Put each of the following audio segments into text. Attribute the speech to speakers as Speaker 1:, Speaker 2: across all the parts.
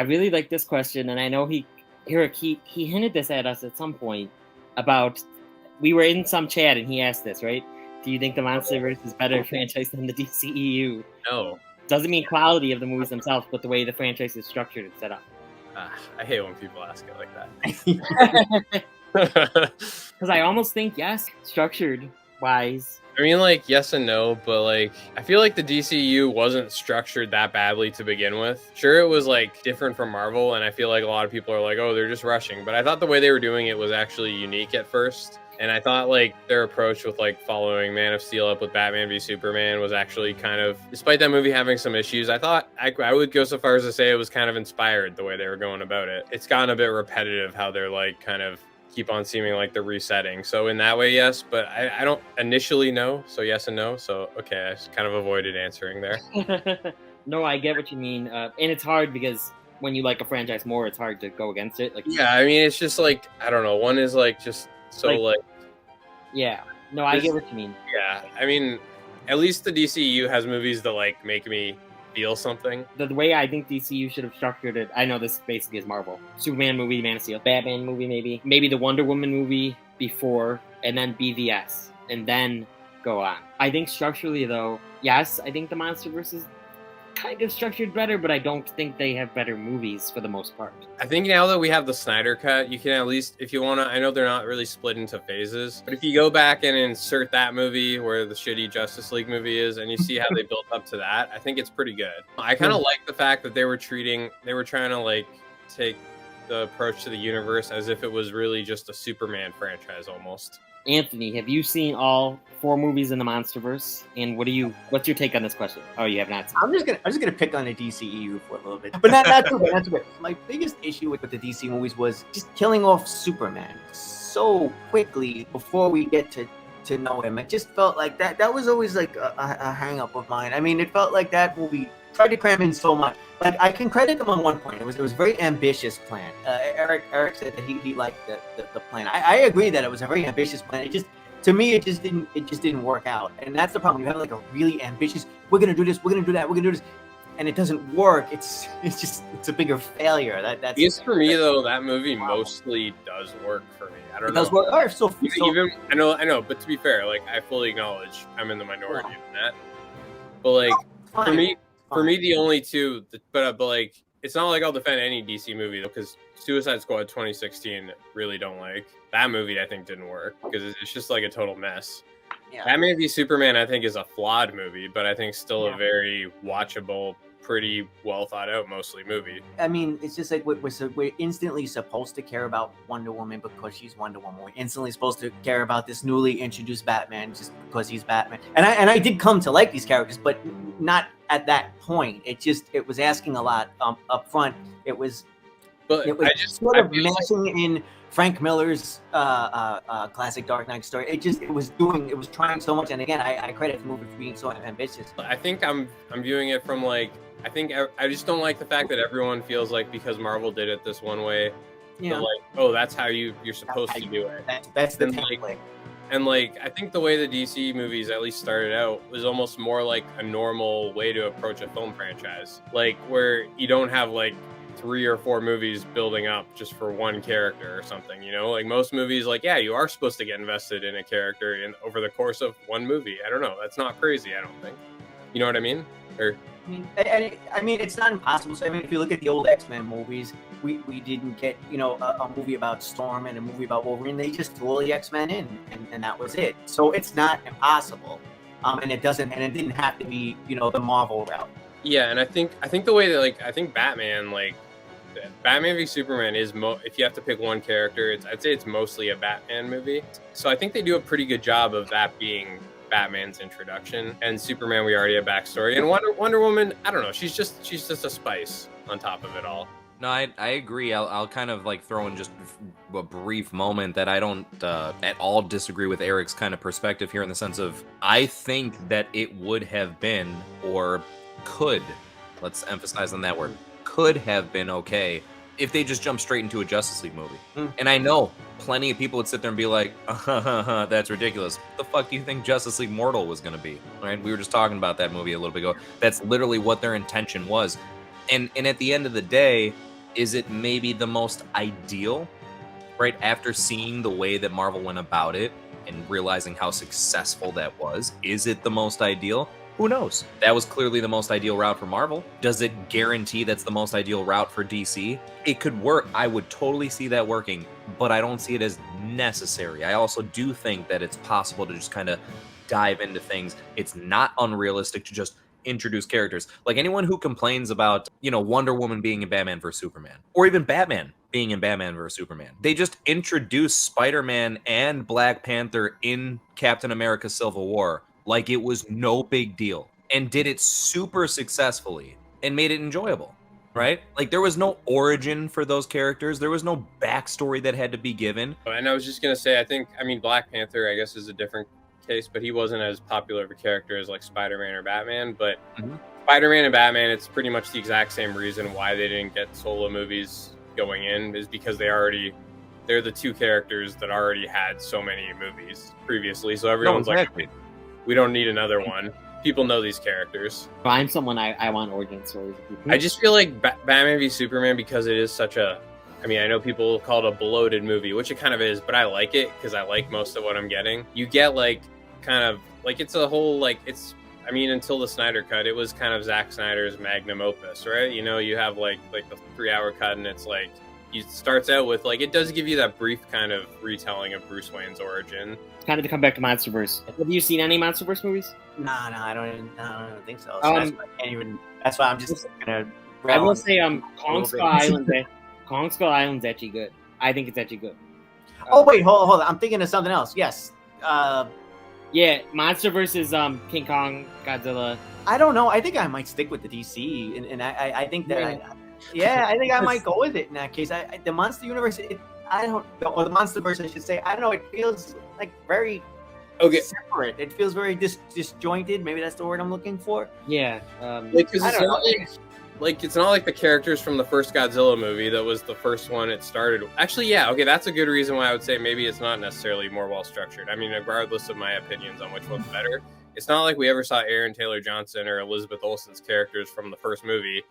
Speaker 1: I really like this question, and I know Eric, he hinted this at us at some point about, we were in some chat and he asked this, right? Do you think the Monsterverse is better franchise than the DCEU?
Speaker 2: No.
Speaker 1: Doesn't mean quality of the movies themselves, but the way the franchise is structured and set up.
Speaker 2: I hate when people ask it like that.
Speaker 1: Because I almost think, yes, structured wise.
Speaker 2: I mean, like, yes and no, but, like, I feel like the DCU wasn't structured that badly to begin with. Sure, it was, like, different from Marvel, and I feel like a lot of people are like, oh, they're just rushing. But I thought the way they were doing it was actually unique at first. And I thought, like, their approach with, like, following Man of Steel up with Batman v Superman was actually kind of, despite that movie having some issues, I thought, I would go so far as to say it was kind of inspired the way they were going about it. It's gotten a bit repetitive how they're, like, kind of keep on seeming like they're resetting. So in that way, yes, but I don't initially know. So yes and no. So, okay, I just kind of avoided answering there.
Speaker 1: No, I get what you mean. And it's hard because when you like a franchise more, it's hard to go against it. Like,
Speaker 2: yeah, I mean, it's just like, I don't know. One is like just so like
Speaker 1: yeah. No, I get what you mean.
Speaker 2: Yeah, I mean, at least the DCU has movies that like make me feel something.
Speaker 1: The way I think DCU should have structured it, I know this basically is Marvel. Superman movie, Man of Steel, Batman movie, maybe the Wonder Woman movie before, and then BVS, and then go on. I think structurally, though, yes, I think the Monsterverse is kind of structured better, but I don't think they have better movies for the most part.
Speaker 2: I think now that we have the Snyder Cut, you can at least, if you want to, I know they're not really split into phases, but if you go back and insert that movie where the shitty Justice League movie is, and you see how they built up to that, I think it's pretty good. I kind of like the fact that they were trying to like take the approach to the universe as if it was really just a Superman franchise almost.
Speaker 1: Anthony, have you seen all 4 movies in the Monsterverse? And what's your take on this question? Oh, you have not seen.
Speaker 3: I'm just gonna pick on the DCEU for a little bit, but not too bad. Not too bad. My biggest issue with the DC movies was just killing off Superman so quickly before we get to know him. It just felt like that was always like a hang up of mine. I mean, it felt like that movie tried to cram in so much. Like, I can credit them on one point. It was a very ambitious plan. Eric said that he liked the plan. I agree that it was a very ambitious plan. It just, to me, it just didn't work out. And that's the problem. You have like a really ambitious, we're gonna do this, we're gonna do that, we're gonna do this, and it doesn't work. It's a bigger failure. That's
Speaker 2: yes, for me though, that movie mostly does work for me. I don't know.
Speaker 3: It does work. All right, so
Speaker 2: even I know, but to be fair, like, I fully acknowledge I'm in the minority in that. But like, for me, the only two, but like, it's not like I'll defend any DC movie, because Suicide Squad 2016 really don't like. That movie I think didn't work, because it's just like a total mess. Yeah. Batman v Superman I think is a flawed movie, but I think still a very watchable, pretty well thought out mostly movie.
Speaker 3: I mean, it's just like we're instantly supposed to care about Wonder Woman because she's Wonder Woman. We're instantly supposed to care about this newly introduced Batman just because he's Batman. And I did come to like these characters, but not at that point. It was asking a lot up front. It was sort of messing in Frank Miller's classic Dark Knight story. It was trying so much. And again, I credit the movie for being so ambitious.
Speaker 2: I think I'm viewing it from like, I just don't like the fact that everyone feels like because Marvel did it this one way, yeah, like, oh, that's how you're supposed to do it.
Speaker 3: That's the template.
Speaker 2: And like, I think the way the DC movies at least started out was almost more like a normal way to approach a film franchise, like where you don't have like 3 or 4 movies building up just for one character or something, you know? Like most movies, like, yeah, you are supposed to get invested in a character over the course of one movie. I don't know. That's not crazy, I don't think. You know what I mean? Or
Speaker 3: I mean, it's not impossible. So, I mean, if you look at the old X-Men movies, we didn't get, you know, a movie about Storm and a movie about Wolverine. They just threw all the X-Men in, and that was it. So it's not impossible. And it didn't have to be, you know, the Marvel route.
Speaker 2: Yeah, and I think the way that, like, I think Batman v Superman is if you have to pick one character, I'd say it's mostly a Batman movie. So I think they do a pretty good job of that being Batman's introduction. And Superman, we already have backstory. And Wonder Woman, I don't know, she's just a spice on top of it all.
Speaker 4: No, I agree. I'll kind of like throw in just a brief moment that I don't at all disagree with Eric's kind of perspective here, in the sense of, I think that it would have been, or could, let's emphasize on that word, could have been okay if they just jumped straight into a Justice League movie. And I know plenty of people would sit there and be like, that's ridiculous. What the fuck do you think Justice League Mortal was going to be? Right? We were just talking about that movie a little bit ago. That's literally what their intention was. And at the end of the day, Is it maybe the most ideal? Right after seeing the way that Marvel went about it and realizing how successful that was, is it the most ideal? Who knows? That was clearly the most ideal route for Marvel. Does it guarantee that's the most ideal route for DC? It could work. I would totally see that working, but I don't see it as necessary. I also do think that it's possible to just kind of dive into things. It's not unrealistic to just introduce characters. Like anyone who complains about, Wonder Woman being in Batman vs Superman, or even Batman being in Batman vs Superman. They just introduced Spider-Man and Black Panther in Captain America Civil War like it was no big deal, and did it super successfully and made it enjoyable, right? Like there was no origin for those characters. There was no backstory that had to be given.
Speaker 2: And I was just going to say, Black Panther, I guess, is a different case, but he wasn't as popular of a character as like Spider-Man or Batman. But Spider-Man and Batman, it's pretty much the exact same reason why they didn't get solo movies going in, is because they're the two characters that already had so many movies previously. So everyone's like, we don't need another one. People know these characters.
Speaker 1: I'm someone I want origin stories.
Speaker 2: I just feel like Batman v Superman, because it is such a, I know people call it a bloated movie, which it kind of is, but I like it because I like most of what I'm getting. You get it's a whole, until the Snyder Cut, it was kind of Zack Snyder's magnum opus, right? You have like the 3-hour cut, and it's like, it starts out with it does give you that brief kind of retelling of Bruce Wayne's origin.
Speaker 1: Kind of to come back to Monsterverse. Have you seen any Monsterverse movies?
Speaker 3: No, I don't even think so. That's why I'm just gonna.
Speaker 1: I will say, Kong Skull Island's actually good. I think it's actually good.
Speaker 3: Oh wait, hold on. I'm thinking of something else. Yes.
Speaker 1: Yeah, Monsterverse is King Kong, Godzilla.
Speaker 3: I don't know. I think I might stick with the DC, and I think that I think I might go with it in that case. The Monster Universe, or the Monsterverse, I should say. I don't know. It feels like very separate. It feels very disjointed. Maybe that's the word I'm looking for.
Speaker 1: Yeah.
Speaker 2: It's not like the characters from the first Godzilla movie that was the first one it started. Actually, yeah, okay, that's a good reason why I would say maybe it's not necessarily more well-structured. Regardless of my opinions on which one's better, it's not like we ever saw Aaron Taylor-Johnson or Elizabeth Olsen's characters from the first movie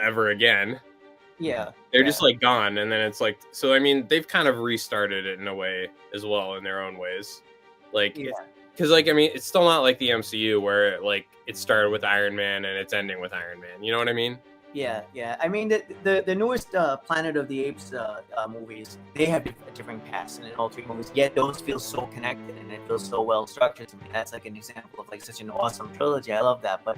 Speaker 2: ever again.
Speaker 3: Yeah.
Speaker 2: They're just, gone, and then it's so, they've kind of restarted it in a way as well in their own ways. Because, it's still not like the MCU where, it started with Iron Man and it's ending with Iron Man. You know what I mean?
Speaker 3: Yeah. The newest Planet of the Apes movies, they have different casts in all 3 movies, yet those feel so connected and it feels so well structured to me. That's an example of such an awesome trilogy. I love that. But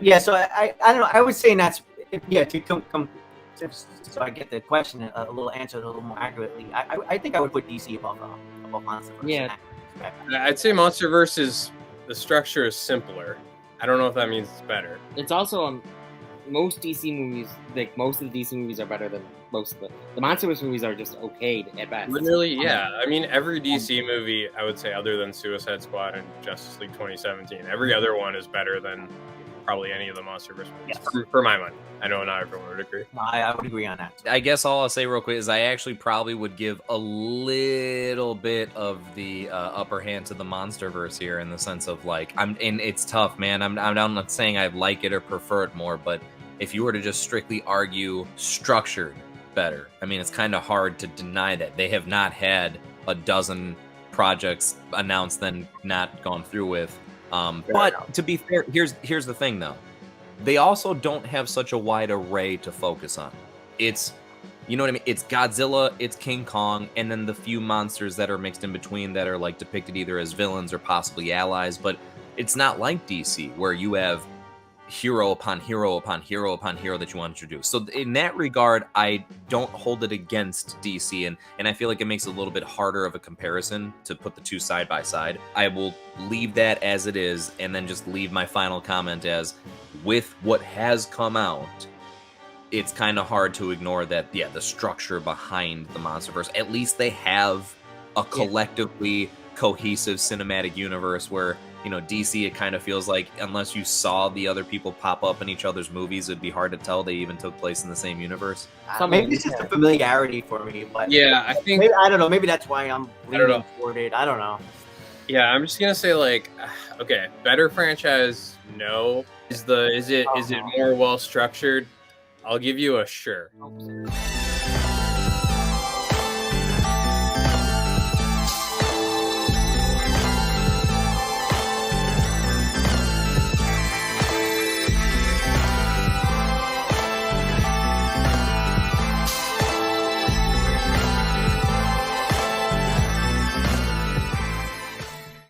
Speaker 3: yeah, so I don't know. I would say that's to come. So I get the question a little answered a little more accurately. I think I would put DC above Monsterverse.
Speaker 1: Yeah.
Speaker 2: I'd say Monsterverse the structure is simpler. I don't know if that means it's better.
Speaker 1: It's also most DC movies, most of the DC movies are better than most of the Monsterverse movies are just okay at best.
Speaker 2: Literally, yeah. Every DC movie, I would say, other than Suicide Squad and Justice League 2017, every other one is better than probably any of the Monsterverse movies, for my money. I know not everyone would agree.
Speaker 3: No, I would agree on that.
Speaker 4: I guess all I'll say real quick is I actually probably would give a little bit of the upper hand to the Monsterverse here, in the sense of and it's tough, man. I'm not saying I like it or prefer it more, but if you were to just strictly argue structured better, it's kind of hard to deny that they have not had a dozen projects announced then not gone through with. But to be fair, here's the thing though. They also don't have such a wide array to focus on. It's, you know what I mean? It's Godzilla, it's King Kong, and then the few monsters that are mixed in between that are depicted either as villains or possibly allies. But it's not like DC, where you have hero upon hero upon hero upon hero that you want to introduce. So in that regard, I don't hold it against DC, and I feel like it makes it a little bit harder of a comparison to put the two side by side. I will leave that as it is, and then just leave my final comment as, with what has come out, it's kind of hard to ignore that, the structure behind the Monsterverse, at least they have a collectively cohesive cinematic universe where, DC, it kind of feels like unless you saw the other people pop up in each other's movies, it'd be hard to tell they even took place in the same universe.
Speaker 3: Maybe it's just a familiarity for me, but
Speaker 2: yeah, I think
Speaker 3: I don't know. Maybe that's why I'm leaning toward it. I don't know.
Speaker 2: Yeah, I'm just gonna say okay, better franchise. No, is it more well structured? I'll give you a sure.
Speaker 1: Hope so.